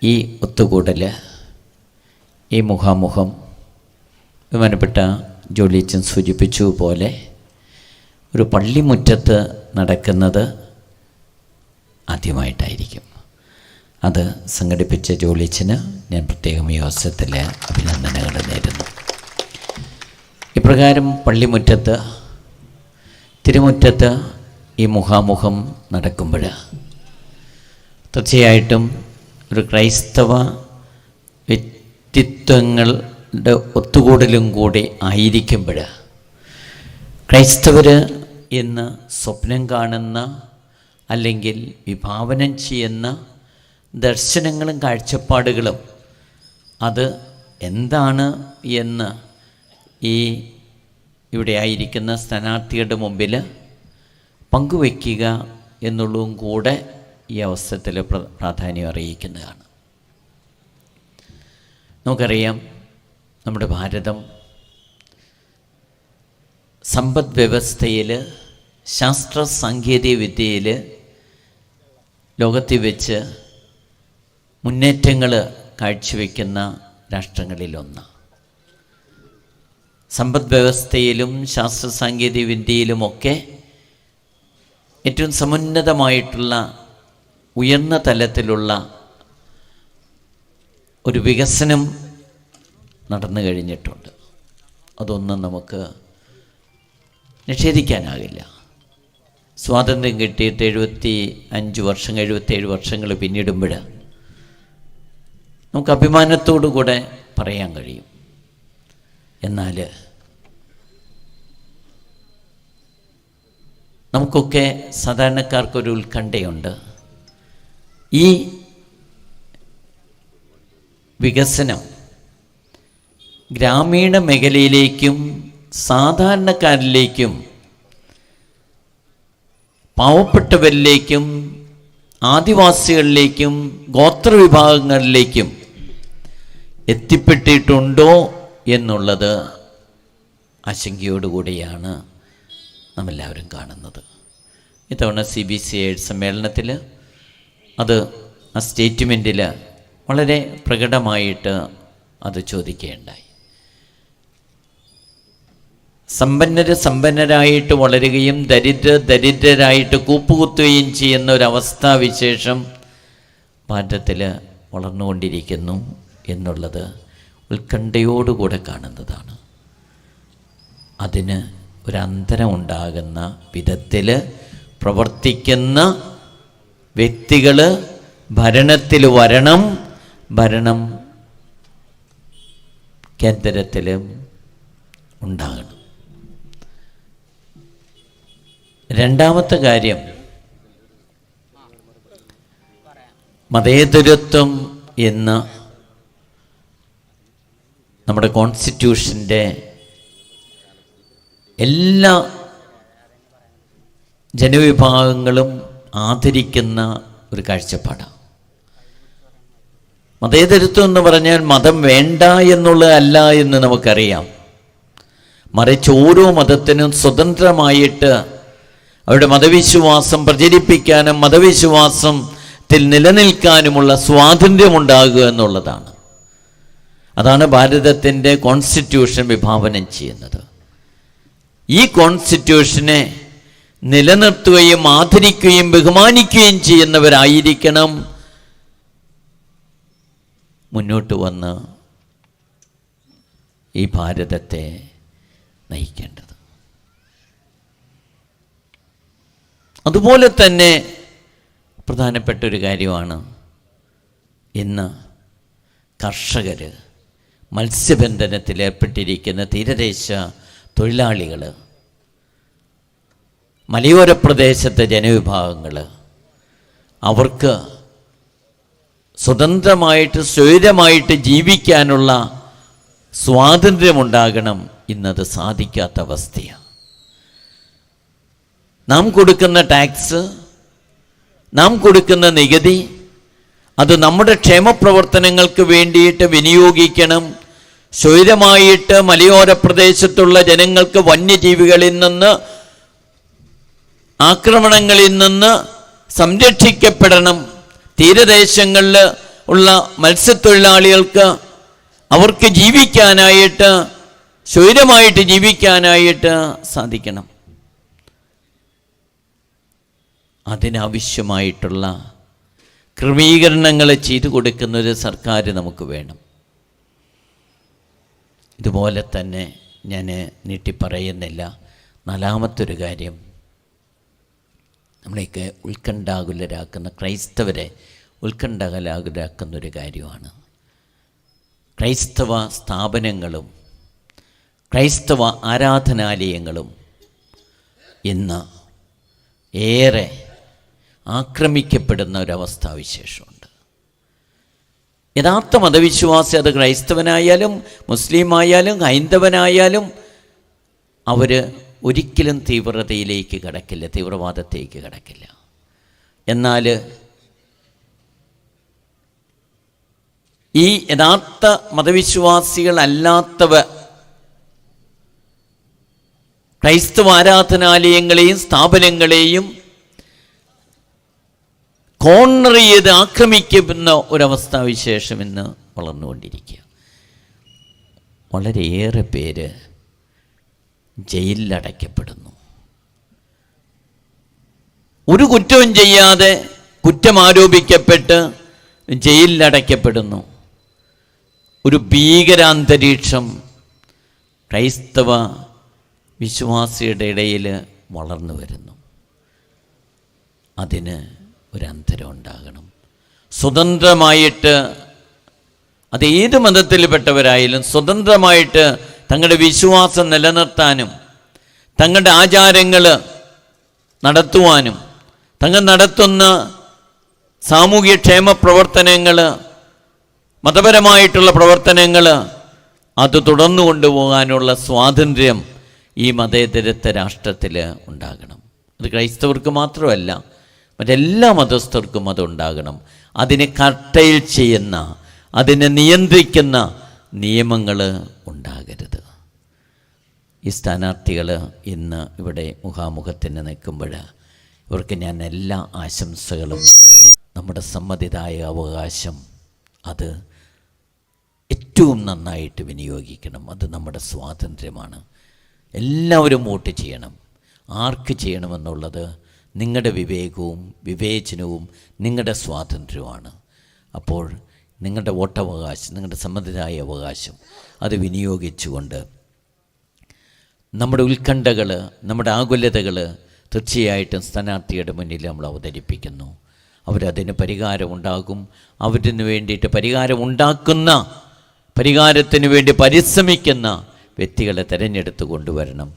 ഈ ഒത്തുകൂടൽ, ഈ മുഖാമുഖം ബഹുമാനപ്പെട്ട ജോലിച്ചൻ സൂചിപ്പിച്ചു പോലെ ഒരു പള്ളിമുറ്റത്ത് നടക്കുന്നത് ആദ്യമായിട്ടായിരിക്കും. അത് സംഘടിപ്പിച്ച ജോലിച്ചന് ഞാൻ പ്രത്യേകം ഈ അവസരത്തിൽ അഭിനന്ദനങ്ങൾ നേരുന്നു. ഇപ്രകാരം പള്ളിമുറ്റത്ത്, തിരുമുറ്റത്ത് ഈ മുഖാമുഖം നടക്കുമ്പോൾ തീർച്ചയായിട്ടും ഒരു ക്രൈസ്തവ വ്യക്തിത്വങ്ങളുടെ ഒത്തുകൂടലും കൂടി ആയിരിക്കുമ്പോൾ ക്രൈസ്തവർ എന്ന് സ്വപ്നം കാണുന്ന അല്ലെങ്കിൽ വിഭാവനം ചെയ്യുന്ന ദർശനങ്ങളും കാഴ്ചപ്പാടുകളും അത് എന്താണ് എന്ന് ഈ ഇവിടെ ആയിരിക്കുന്ന സ്ഥാനാർത്ഥികളുടെ മുമ്പിൽ പങ്കുവയ്ക്കുക എന്നുള്ളതും കൂടെ ഈ അവസരത്തിൽ പ്രാധാന്യം അറിയിക്കുന്നതാണ്. നമുക്കറിയാം, നമ്മുടെ ഭാരതം സമ്പദ് വ്യവസ്ഥയിൽ, ശാസ്ത്ര സാങ്കേതിക വിദ്യയിൽ ലോകത്തിൽ വെച്ച് മുന്നേറ്റങ്ങൾ കാഴ്ചവെക്കുന്ന രാഷ്ട്രങ്ങളിലൊന്ന്. സമ്പദ് വ്യവസ്ഥയിലും ശാസ്ത്ര സാങ്കേതിക വിദ്യയിലുമൊക്കെ ഏറ്റവും സമുന്നതമായിട്ടുള്ള ഉയർന്ന തലത്തിലുള്ള ഒരു വികസനം നടന്നു കഴിഞ്ഞിട്ടുണ്ട്. അതൊന്നും നമുക്ക് നിഷേധിക്കാനാകില്ല. സ്വാതന്ത്ര്യം കിട്ടിയിട്ട് 77 വർഷങ്ങൾ പിന്നിടുമ്പോൾ നമുക്ക് അഭിമാനത്തോടു കൂടെ പറയാൻ കഴിയും. എന്നാൽ നമുക്കൊക്കെ സാധാരണക്കാർക്കൊരു ഉത്കണ്ഠയുണ്ട്. ഈ വികസനം ഗ്രാമീണ മേഖലയിലേക്കും സാധാരണക്കാരിലേക്കും പാവപ്പെട്ടവരിലേക്കും ആദിവാസികളിലേക്കും ഗോത്രവിഭാഗങ്ങളിലേക്കും എത്തിപ്പെട്ടിട്ടുണ്ടോ എന്നുള്ളത് ആശങ്കയോടുകൂടിയാണ് നമ്മെല്ലാവരും കാണുന്നത്. ഇത്തവണ CBCI സമ്മേളനത്തിൽ അത് ആ സ്റ്റേറ്റ്മെൻറ്റിൽ വളരെ പ്രകടമായിട്ട് അത് ചോദിക്കുകയുണ്ടായി. സമ്പന്നരായിട്ട് വളരുകയും ദരിദ്രരായിട്ട് കൂപ്പുകുത്തുകയും ചെയ്യുന്ന ഒരവസ്ഥാവിശേഷം ഭാരതത്തിൽ വളർന്നുകൊണ്ടിരിക്കുന്നു എന്നുള്ളത് ഉത്കണ്ഠയോടുകൂടെ കാണുന്നതാണ്. അതിന് ഒരന്തരം ഉണ്ടാകുന്ന വിധത്തിൽ പ്രവർത്തിക്കുന്ന വ്യക്തികൾ ഭരണത്തിൽ വരണം. ഭരണം കേന്ദ്രത്തിലും ഉണ്ടാകണം. രണ്ടാമത്തെ കാര്യം, മതേതരത്വം എന്ന് നമ്മുടെ കോൺസ്റ്റിറ്റ്യൂഷൻ്റെ എല്ലാ ജനവിഭാഗങ്ങളും ആദരിക്കുന്ന ഒരു കാഴ്ചപ്പാടാണ്. മതേതരത്വം എന്ന് പറഞ്ഞാൽ മതം വേണ്ട എന്നുള്ളതല്ല എന്ന് നമുക്കറിയാം. മറിച്ച് ഓരോ മതത്തിനും സ്വതന്ത്രമായിട്ട് അവരുടെ മതവിശ്വാസം പ്രചരിപ്പിക്കാനും മതവിശ്വാസത്തിൽ നിലനിൽക്കാനുമുള്ള സ്വാതന്ത്ര്യമുണ്ടാകുക എന്നുള്ളതാണ്. അതാണ് ഭാരതത്തിൻ്റെ കോൺസ്റ്റിറ്റ്യൂഷൻ വിഭാവനം ചെയ്യുന്നത്. ഈ കോൺസ്റ്റിറ്റ്യൂഷനെ നിലനിർത്തുകയും ആദരിക്കുകയും ബഹുമാനിക്കുകയും ചെയ്യുന്നവരായിരിക്കണം മുന്നോട്ട് വന്ന് ഈ ഭാരതത്തെ നയിക്കേണ്ടത്. അതുപോലെ തന്നെ പ്രധാനപ്പെട്ട ഒരു കാര്യമാണ് ഇന്ന് കർഷകർ, മത്സ്യബന്ധനത്തിൽ ഏർപ്പെട്ടിരിക്കുന്ന തീരദേശ തൊഴിലാളികൾ, മലയോര പ്രദേശത്തെ ജനവിഭാഗങ്ങൾ, അവർക്ക് സ്വതന്ത്രമായിട്ട് സ്വൈരമായിട്ട് ജീവിക്കാനുള്ള സ്വാതന്ത്ര്യമുണ്ടാകണം. ഇന്നത് സാധിക്കാത്ത അവസ്ഥയാണ്. നാം കൊടുക്കുന്ന ടാക്സ്, നാം കൊടുക്കുന്ന നികുതി, അത് നമ്മുടെ ക്ഷേമപ്രവർത്തനങ്ങൾക്ക് വേണ്ടിയിട്ട് വിനിയോഗിക്കണം. സ്വൈരമായിട്ട് മലയോര പ്രദേശത്തുള്ള ജനങ്ങൾക്ക് വന്യജീവികളിൽ നിന്ന്, ആക്രമണങ്ങളിൽ നിന്ന് സംരക്ഷിക്കപ്പെടണം. തീരദേശങ്ങളിൽ ഉള്ള മത്സ്യത്തൊഴിലാളികൾക്ക് അവർക്ക് ജീവിക്കാനായിട്ട്, സ്വൈരമായിട്ട് ജീവിക്കാനായിട്ട് സാധിക്കണം. അതിനാവശ്യമായിട്ടുള്ള ക്രമീകരണങ്ങൾ ചെയ്തു കൊടുക്കുന്നൊരു സർക്കാർ നമുക്ക് വേണം. ഇതുപോലെ തന്നെ ഞാൻ നീട്ടിപ്പറയുന്നില്ല. നാലാമത്തൊരു കാര്യം, നമ്മളെയൊക്കെ ഉത്കണ്ഠാകുലരാക്കുന്ന, ക്രൈസ്തവരെ ഉത്കണ്ഠാകുലരാക്കുന്നൊരു കാര്യമാണ് ക്രൈസ്തവ സ്ഥാപനങ്ങളും ക്രൈസ്തവ ആരാധനാലയങ്ങളും ഇന്ന് ഏറെ ആക്രമിക്കപ്പെടുന്ന ഒരവസ്ഥാവിശേഷമുണ്ട്. യഥാർത്ഥ മതവിശ്വാസി, അത് ക്രൈസ്തവനായാലും മുസ്ലിം ആയാലും ഹൈന്ദവനായാലും, അവർ ഒരിക്കലും തീവ്രതയിലേക്ക് കടക്കില്ല, തീവ്രവാദത്തേക്ക് കടക്കില്ല. എന്നാൽ ഈ യഥാർത്ഥ മതവിശ്വാസികളല്ലാത്തവ ക്രൈസ്തവ ആരാധനാലയങ്ങളെയും സ്ഥാപനങ്ങളെയും കോർണർ ചെയ്ത് ആക്രമിക്കുന്ന ഒരവസ്ഥാവിശേഷം ഇന്ന് വളർന്നുകൊണ്ടിരിക്കുക. വളരെയേറെ പേര് ജയിലിലടയ്ക്കപ്പെടുന്നു. ഒരു കുറ്റവും ചെയ്യാതെ കുറ്റം ആരോപിക്കപ്പെട്ട് ജയിലിലടയ്ക്കപ്പെടുന്നു. ഒരു ഭീകരാന്തരീക്ഷം ക്രൈസ്തവ വിശ്വാസിയുടെ ഇടയിൽ വളർന്നു വരുന്നു. അതിന് ഒരന്തരം ഉണ്ടാകണം. സ്വതന്ത്രമായിട്ട്, അത് ഏത് മതത്തിൽപ്പെട്ടവരായാലും സ്വതന്ത്രമായിട്ട് തങ്ങളുടെ വിശ്വാസം നിലനിർത്താനും തങ്ങളുടെ ആചാരങ്ങൾ നടത്തുവാനും തങ്ങൾ നടത്തുന്ന സാമൂഹ്യക്ഷേമ പ്രവർത്തനങ്ങൾ, മതപരമായിട്ടുള്ള പ്രവർത്തനങ്ങൾ, അത് തുടർന്നു കൊണ്ടുപോകാനുള്ള സ്വാതന്ത്ര്യം ഈ മതേതരത്വ രാഷ്ട്രത്തിൽ ഉണ്ടാകണം. അത് ക്രൈസ്തവർക്ക് മാത്രമല്ല, മറ്റെല്ലാ മതസ്ഥർക്കും അതുണ്ടാകണം. അതിനെ കർട്ടയിൽ ചെയ്യുന്ന, അതിനെ നിയന്ത്രിക്കുന്ന നിയമങ്ങൾ ഉണ്ടാകരുത്. ഈ സ്ഥാനാർത്ഥികൾ ഇന്ന് ഇവിടെ മുഖാമുഖത്തിന് നിൽക്കുമ്പോൾ ഇവർക്ക് ഞാൻ എല്ലാ ആശംസകളും. നമ്മുടെ സമ്മതിദായ അവകാശം അത് ഏറ്റവും നന്നായിട്ട് വിനിയോഗിക്കണം. അത് നമ്മുടെ സ്വാതന്ത്ര്യമാണ്. എല്ലാവരും വോട്ട് ചെയ്യണം. ആർക്ക് ചെയ്യണമെന്നുള്ളത് നിങ്ങളുടെ വിവേകവും വിവേചനവും നിങ്ങളുടെ സ്വാതന്ത്ര്യമാണ്. അപ്പോൾ നിങ്ങളുടെ വോട്ടവകാശം, നിങ്ങളുടെ സമ്മതിദായ അവകാശം അത് വിനിയോഗിച്ചുകൊണ്ട് നമ്മുടെ ഉത്കണ്ഠകൾ, നമ്മുടെ ആകുലതകൾ തീർച്ചയായിട്ടും സ്ഥാനാർത്ഥിയുടെ മുന്നിൽ നമ്മൾ അവതരിപ്പിക്കുന്നു. അവരതിന് പരിഹാരമുണ്ടാകും. അവരിന് വേണ്ടിയിട്ട് പരിഹാരമുണ്ടാക്കുന്ന, പരിഹാരത്തിന് വേണ്ടി പരിശ്രമിക്കുന്ന വ്യക്തികളെ തിരഞ്ഞെടുത്ത് കൊണ്ടുവരണം.